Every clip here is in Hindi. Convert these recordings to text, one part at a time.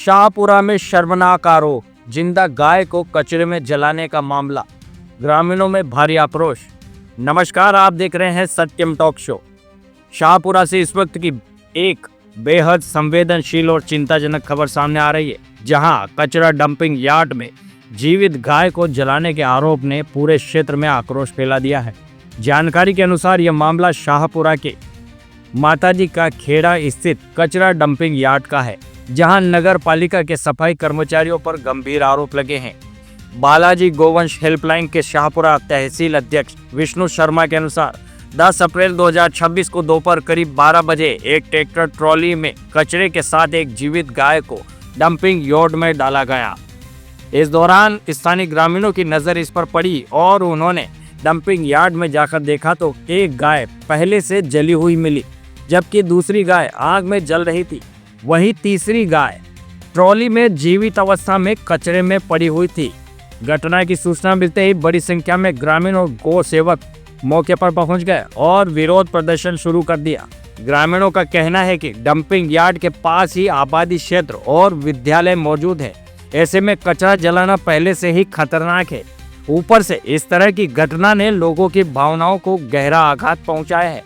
शाहपुरा में शर्मनाक आरोप, जिंदा गाय को कचरे में जलाने का मामला, ग्रामीणों में भारी आक्रोश। नमस्कार, आप देख रहे हैं सत्यम टॉक शो। शाहपुरा से इस वक्त की एक बेहद संवेदनशील और चिंताजनक खबर सामने आ रही है, जहां कचरा डंपिंग यार्ड में जीवित गाय को जलाने के आरोप ने पूरे क्षेत्र में आक्रोश फैला दिया है। जानकारी के अनुसार यह मामला शाहपुरा के माताजी का खेड़ा स्थित कचरा डंपिंग यार्ड का है, जहां नगर पालिका के सफाई कर्मचारियों पर गंभीर आरोप लगे हैं। बालाजी गोवंश हेल्पलाइन के शाहपुरा तहसील अध्यक्ष विष्णु शर्मा के अनुसार 10 अप्रैल 2026 को दोपहर करीब 12 बजे एक ट्रैक्टर ट्रॉली में कचरे के साथ एक जीवित गाय को डंपिंग यार्ड में डाला गया। इस दौरान स्थानीय ग्रामीणों की नजर इस पर पड़ी और उन्होंने डंपिंग यार्ड में जाकर देखा तो एक गाय पहले से जली हुई मिली, जबकि दूसरी गाय आग में जल रही थी। वहीं तीसरी गाय ट्रॉली में जीवित अवस्था में कचरे में पड़ी हुई थी। घटना की सूचना मिलते ही बड़ी संख्या में ग्रामीण और गौ सेवक मौके पर पहुंच गए और विरोध प्रदर्शन शुरू कर दिया। ग्रामीणों का कहना है कि डंपिंग यार्ड के पास ही आबादी क्षेत्र और विद्यालय मौजूद है। ऐसे में कचरा जलाना पहले से ही खतरनाक है। ऊपर से इस तरह की घटना ने लोगों की भावनाओं को गहरा आघात पहुंचाया है।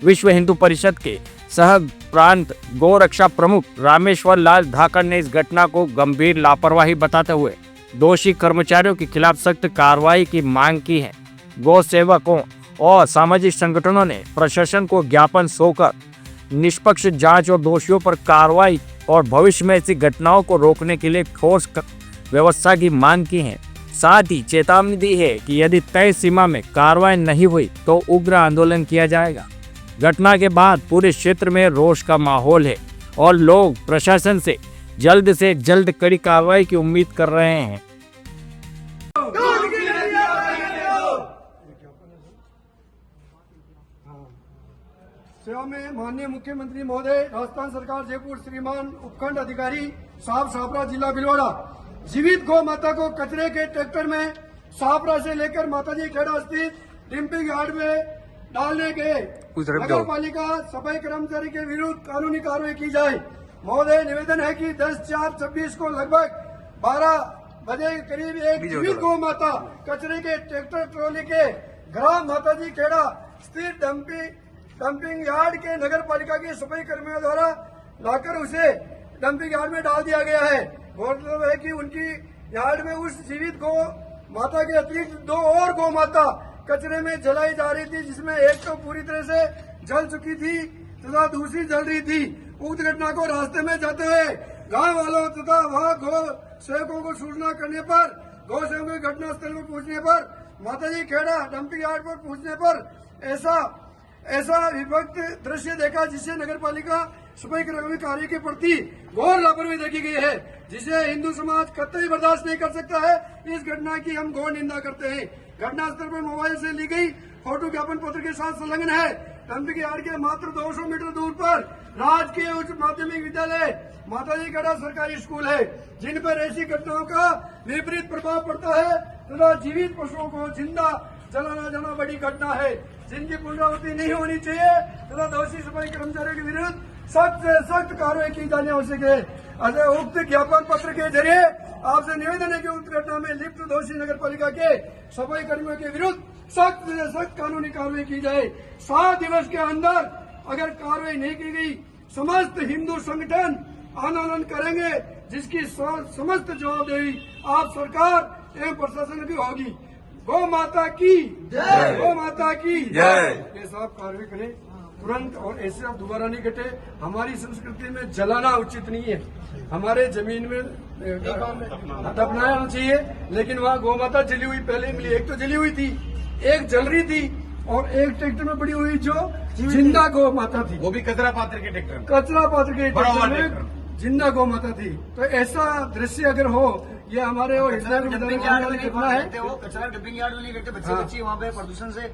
विश्व हिंदू परिषद के सह प्रांत गौ रक्षा प्रमुख रामेश्वर लाल धाकड़ ने इस घटना को गंभीर लापरवाही बताते हुए दोषी कर्मचारियों के खिलाफ सख्त कार्रवाई की मांग की है। गौ सेवकों और सामाजिक संगठनों ने प्रशासन को ज्ञापन सौंपकर निष्पक्ष जांच और दोषियों पर कार्रवाई और भविष्य में ऐसी घटनाओं को रोकने के लिए ठोस व्यवस्था की मांग की है। साथ ही चेतावनी दी है कि यदि तय सीमा में कार्रवाई नहीं हुई तो उग्र आंदोलन किया जाएगा। घटना के बाद पूरे क्षेत्र में रोष का माहौल है और लोग प्रशासन से जल्द कड़ी कार्रवाई की उम्मीद कर रहे हैं। सेवा में माननीय मुख्यमंत्री महोदय, राजस्थान सरकार जयपुर, श्रीमान उपखंड अधिकारी साहब, शाहपुरा जिला भीलवाड़ा, जीवित गौ माता को कचरे के ट्रैक्टर में शाहपुरा से लेकर माताजी खेड़ा स्थित डंपिंग यार्ड में डालने के नगर पालिका सफाई कर्मचारी के विरुद्ध कानूनी कार्रवाई की जाए। महोदय, निवेदन है कि 10/4/26 को लगभग 12 बजे करीब एक जीवित गौ माता कचरे के ट्रैक्टर ट्रॉली के ग्राम माताजी खेड़ा स्थित डंपिंग यार्ड के नगर पालिका के सफाई कर्मियों द्वारा लाकर उसे डंपिंग यार्ड में डाल दिया गया है। गौरतलब है कि उनकी यार्ड में उस जीवित गौ माता के अतिरिक्त 2 और गौ माता कचरे में जलाई जा रही थी, जिसमें एक तो पूरी तरह से जल चुकी थी तथा दूसरी जल रही थी। उक्त घटना को रास्ते में जाते हुए गांव वालों तथा वहां गौ सेवकों को सूचना करने पर, गौ सेवकों के घटनास्थल पर पहुंचने पर, माताजी खेड़ा डंपिंग यार्ड पर पहुंचने पर ऐसा विभक्त दृश्य देखा, जिससे नगर पालिका सफाई कर्मचारी कार्य के प्रति घोर लापरवाही देखी गई है, जिसे हिंदू समाज कतई बर्दाश्त नहीं कर सकता है। इस घटना की हम घोर निंदा करते हैं। घटनास्थल पर मोबाइल से ली गई फोटो ज्ञापन पत्र के साथ संलग्न है। डंपिंग यार्ड के मात्र 200 मीटर दूर पर राजकीय उच्च माध्यमिक विद्यालय माताजी खेड़ा सरकारी स्कूल है, जिन पर ऐसी घटनाओं का विपरीत प्रभाव पड़ता है तथा जीवित पशुओं को जिंदा जलाना जाना बड़ी घटना है, जिनकी पुनरावृत्ति नहीं होनी चाहिए तथा दोषी सफाई कर्मचारियों के विरुद्ध सख्त से सख्त कार्रवाई की जानी आवश्यक है। अतः उक्त ज्ञापन पत्र के जरिए आपसे निवेदन है कि उक्त घटना में लिप्त दोषी नगर पालिका के सफाई कर्मियों के विरुद्ध सख्त से सख्त कानूनी कार्रवाई की जाए। 7 दिवस के अंदर अगर कार्रवाई नहीं की गई, समस्त हिंदू संगठन आंदोलन करेंगे, जिसकी समस्त जवाबदेही आप सरकार एवं प्रशासन की होगी। गौ माता की जय, गौ माता की जय। ये साहब कार्रवाई करें तुरंत और ऐसे अब दोबारा नहीं घटे। हमारी संस्कृति में जलाना उचित नहीं है, हमारे जमीन में दफनाना चाहिए, लेकिन वहाँ गौ माता जली हुई पहले मिली। एक तो जली हुई थी, एक जल रही थी और एक ट्रैक्टर में पड़ी हुई जो जिंदा गौ माता थी, वो भी कचरा पात्र के ट्रैक्टर, कचरा पात्र के ट्रैक्टर में जिंदा गौ माता थी। तो ऐसा दृश्य अगर हो, ये हमारे और डंपिंग यार्ड में कितना है, कचरा डंपिंग यार्ड में नहीं करते, बच्चे वहाँ पे प्रदूषण से एक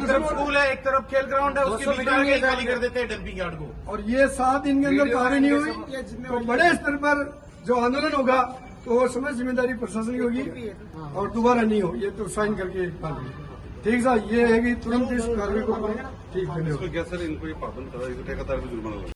तरफ स्कूल है, एक तरफ खेल ग्राउंड है, उसके बीच में खाली कर देते हैं डंपिंग यार्ड को। और ये 7 दिन के अंदर कार्य नहीं हुई तो बड़े स्तर पर जो आंदोलन होगा तो समझ जिम्मेदारी प्रशासन की होगी और दोबारा नहीं हो, ये तो साइन करके ठीक साहब। ये है कि तुरंत इस कार्रवाई को ठीक करने। सर इनको ये पाबंद करा, ठेकेदार को जुर्माना